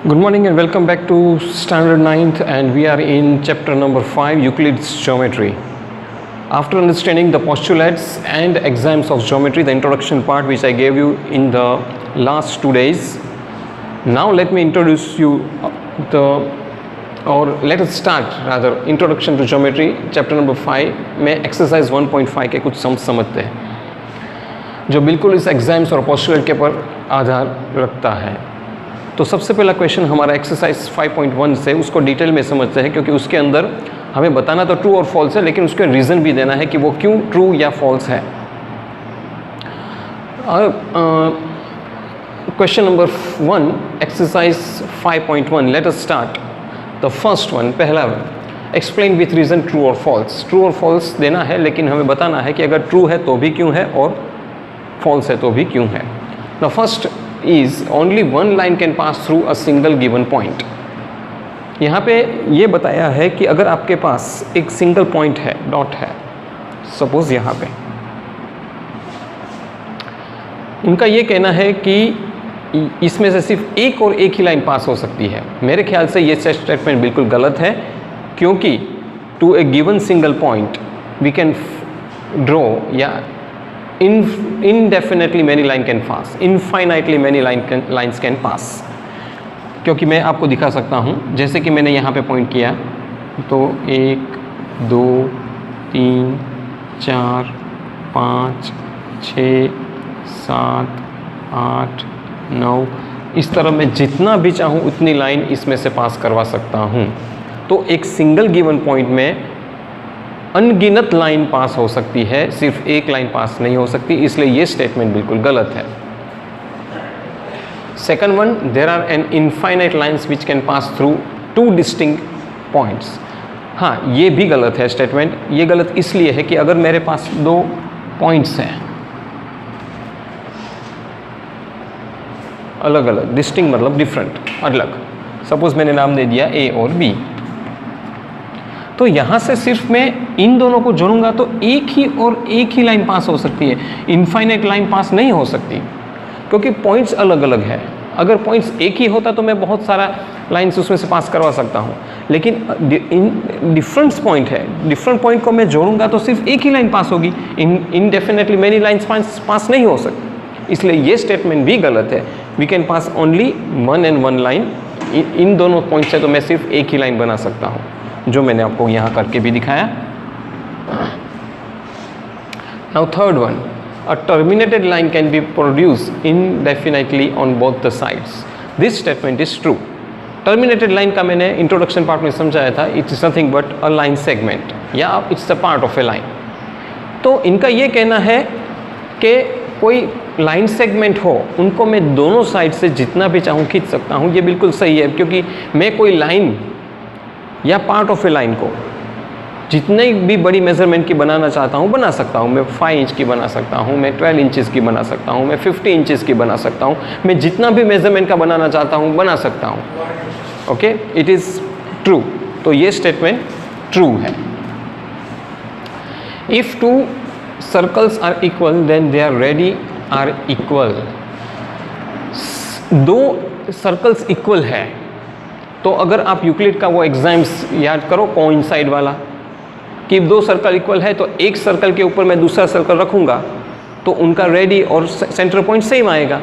Good morning and welcome back to Standard 9th, and we are in chapter number 5, Euclid's Geometry. After understanding the postulates and exams of geometry, the introduction part which I gave you in the last 2 days, now let me introduce you let us start rather introduction to geometry chapter number 5 में exercise 1.5 के कुछ समझते हैं जो बिल्कुल इस exams और postulate के पर आधार रखता है। तो सबसे पहला क्वेश्चन हमारा एक्सरसाइज 5.1 से उसको डिटेल में समझते हैं, क्योंकि उसके अंदर हमें बताना तो ट्रू और फॉल्स है, लेकिन उसके रीज़न भी देना है कि वो क्यों ट्रू या फॉल्स है। Question number 1 exercise 5.1, let us start the first one. पहला एक्सप्लेन विथ रीज़न ट्रू और फॉल्स। ट्रू और फॉल्स देना है, लेकिन हमें बताना है कि अगर ट्रू है तो भी क्यों है और फॉल्स है तो भी क्यों है। The first is only one line can pass through a single given point। यहाँ पे ये बताया है कि अगर आपके पास एक सिंगल पॉइंट है, डॉट है, सपोज यहाँ पे, उनका ये कहना है कि इसमें से सिर्फ एक और एक ही लाइन पास हो सकती है। मेरे ख्याल से ये स्टेटमेंट बिल्कुल गलत है, क्योंकि to a given single point we can draw या indefinitely many line can pass, infinitely many lines can pass। क्योंकि मैं आपको दिखा सकता हूँ, जैसे कि मैंने यहाँ पे पॉइंट किया तो 1 2 3 4 5 6 7 8 9 इस तरह मैं जितना भी चाहूँ उतनी लाइन इसमें से पास करवा सकता हूँ। तो एक सिंगल गिवन पॉइंट में अनगिनत लाइन पास हो सकती है, सिर्फ एक लाइन पास नहीं हो सकती, इसलिए ये स्टेटमेंट बिल्कुल गलत है। Second one, there are an infinite lines which can pass through two distinct points. हाँ, ये भी गलत है स्टेटमेंट। ये गलत इसलिए है कि अगर मेरे पास दो पॉइंट्स हैं अलग अलग, डिस्टिंक्ट मतलब डिफरेंट, अलग, सपोज मैंने नाम दे दिया ए और बी, तो यहाँ से सिर्फ मैं इन दोनों को जोड़ूंगा तो एक ही लाइन पास हो सकती है, इनफाइनाइट लाइन पास नहीं हो सकती, क्योंकि पॉइंट्स अलग अलग है। अगर पॉइंट्स एक ही होता तो मैं बहुत सारा लाइंस उसमें से पास करवा सकता हूँ, लेकिन डिफरेंट पॉइंट है, डिफरेंट पॉइंट को मैं जोड़ूंगा तो सिर्फ एक ही लाइन पास होगी, इनडेफिनेटली मेनी लाइन्स पास नहीं हो सकती, इसलिए ये स्टेटमेंट भी गलत है। We can pass only one and one line, इन दोनों पॉइंट से तो मैं सिर्फ एक ही लाइन बना सकता हूँ, जो मैंने आपको यहाँ करके भी दिखाया। Now third one, uh terminated line can be produce indefinitely on both the sides. This statement is true. Terminated line का मैंने इंट्रोडक्शन पार्ट में समझाया था, it is nothing but a line segment या it's a part of a line. तो इनका ये कहना है कि कोई लाइन सेगमेंट हो, उनको मैं दोनों साइड से जितना भी चाहूँ खींच सकता हूँ। ये बिल्कुल सही है, क्योंकि मैं कोई लाइन या पार्ट ऑफ ए लाइन को जितनी भी बड़ी मेजरमेंट की बनाना चाहता हूँ बना सकता हूँ। मैं 5 इंच की बना सकता हूँ, मैं 12 इंचेस की बना सकता हूँ, मैं 50 इंचेस की बना सकता हूँ, मैं जितना भी मेजरमेंट का बनाना चाहता हूँ बना सकता हूँ। Okay, it is true. तो ये स्टेटमेंट ट्रू है। If two circles are equal then they are radii are equal. दो सर्कल्स इक्वल है तो अगर आप यूक्लिड का वो एग्जाम्स याद करो, कोइंसाइड वाला, कि दो सर्कल इक्वल है तो एक सर्कल के ऊपर मैं दूसरा सर्कल रखूँगा तो उनका रेडी और सेंटर पॉइंट सेम आएगा।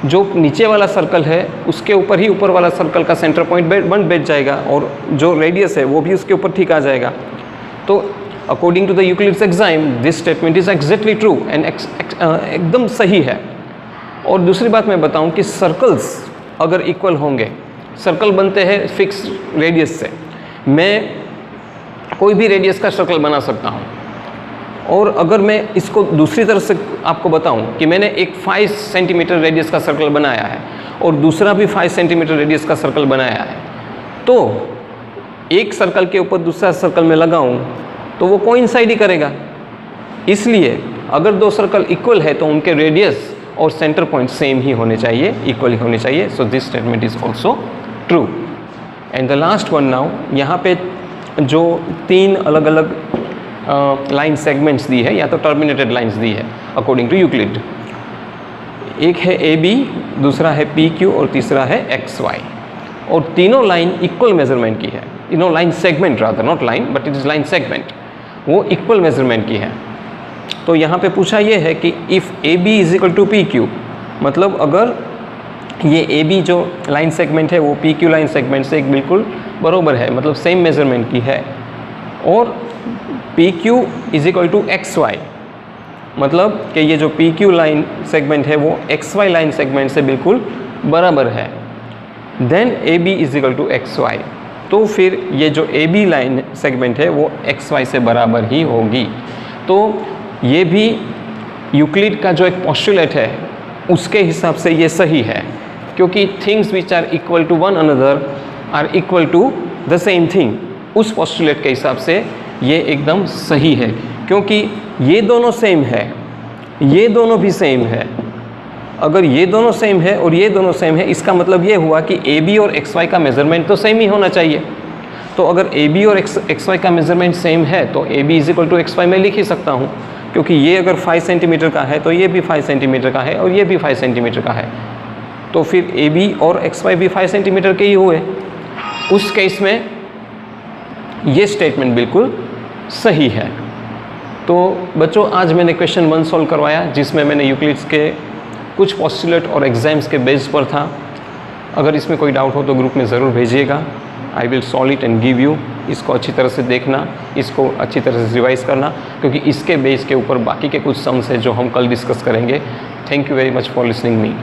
जो नीचे वाला सर्कल है उसके ऊपर ही ऊपर वाला सर्कल का सेंटर पॉइंट बैठ जाएगा, और जो रेडियस है वो भी उसके ऊपर ठीक आ जाएगा। तो according to the Euclid's axiom this statement is exactly true and एकदम सही है। और दूसरी बात मैं बताऊँ कि सर्कल्स अगर इक्वल होंगे, सर्कल बनते हैं फिक्स रेडियस से, मैं कोई भी रेडियस का सर्कल बना सकता हूँ। और अगर मैं इसको दूसरी तरफ से आपको बताऊँ कि मैंने एक 5 सेंटीमीटर रेडियस का सर्कल बनाया है और दूसरा भी 5 सेंटीमीटर रेडियस का सर्कल बनाया है, तो एक सर्कल के ऊपर दूसरा सर्कल में लगाऊँ तो वो कोइंसाइड ही करेगा। इसलिए अगर दो सर्कल इक्वल है तो उनके रेडियस और सेंटर पॉइंट सेम ही होने चाहिए, इक्वल ही होने चाहिए। So this statement is also true. And the last one now, यहाँ पे जो 3 अलग अलग लाइन सेगमेंट्स दी है या तो टर्मिनेटेड लाइंस दी है अकॉर्डिंग टू यूक्लिड। एक है ए बी, दूसरा है पी क्यू और तीसरा है एक्स वाई। और तीनों लाइन इक्वल मेजरमेंट की है, तीनों line segment rather, not line but it is line segment, वो इक्वल मेजरमेंट की है। तो यहाँ पे पूछा ये है कि if A B is equal to P Q, मतलब अगर ये ए बी जो लाइन सेगमेंट है वो पी क्यू लाइन सेगमेंट से एक बिल्कुल बराबर है, मतलब सेम मेजरमेंट की है, और P Q is equal to X Y, मतलब कि ये जो पी क्यू लाइन सेगमेंट है वो एक्स वाई लाइन सेगमेंट से बिल्कुल बराबर है, then A B is equal to X Y, तो फिर ये जो ए बी लाइन सेगमेंट है वो एक्स वाई से बराबर ही होगी। तो ये भी यूक्लिड का जो एक पोस्टुलेट है उसके हिसाब से ये सही है, क्योंकि things which are equal to one another are equal to the same thing, उस पोस्टुलेट के हिसाब से ये एकदम सही है, क्योंकि ये दोनों सेम है, ये दोनों भी सेम है। अगर ये दोनों सेम है और ये दोनों सेम है, इसका मतलब ये हुआ कि ए बी और एक्स वाई का मेजरमेंट तो सेम ही होना चाहिए। तो अगर ए बी और एक्स वाई का मेजरमेंट सेम है तो A B is equal to X Y मैं लिख ही सकता हूँ, क्योंकि ये अगर 5 सेंटीमीटर का है तो ये भी 5 सेंटीमीटर का है और ये भी 5 सेंटीमीटर का है, तो फिर ए बी और एक्स वाई भी 5 सेंटीमीटर के ही हुए। उस केस में ये स्टेटमेंट बिल्कुल सही है। तो बच्चों, आज मैंने क्वेश्चन 1 सॉल्व करवाया, जिसमें मैंने यूक्लिड्स के कुछ पोस्टुलेट और एग्जाम्स के बेस पर था। अगर इसमें कोई डाउट हो तो ग्रुप में ज़रूर भेजिएगा, I will solve it and give you. इसको अच्छी तरह से देखना, इसको अच्छी तरह से रिवाइज़ करना, क्योंकि इसके बेस के ऊपर बाकी के कुछ सम्स है जो हम कल डिस्कस करेंगे। Thank you very much for listening me.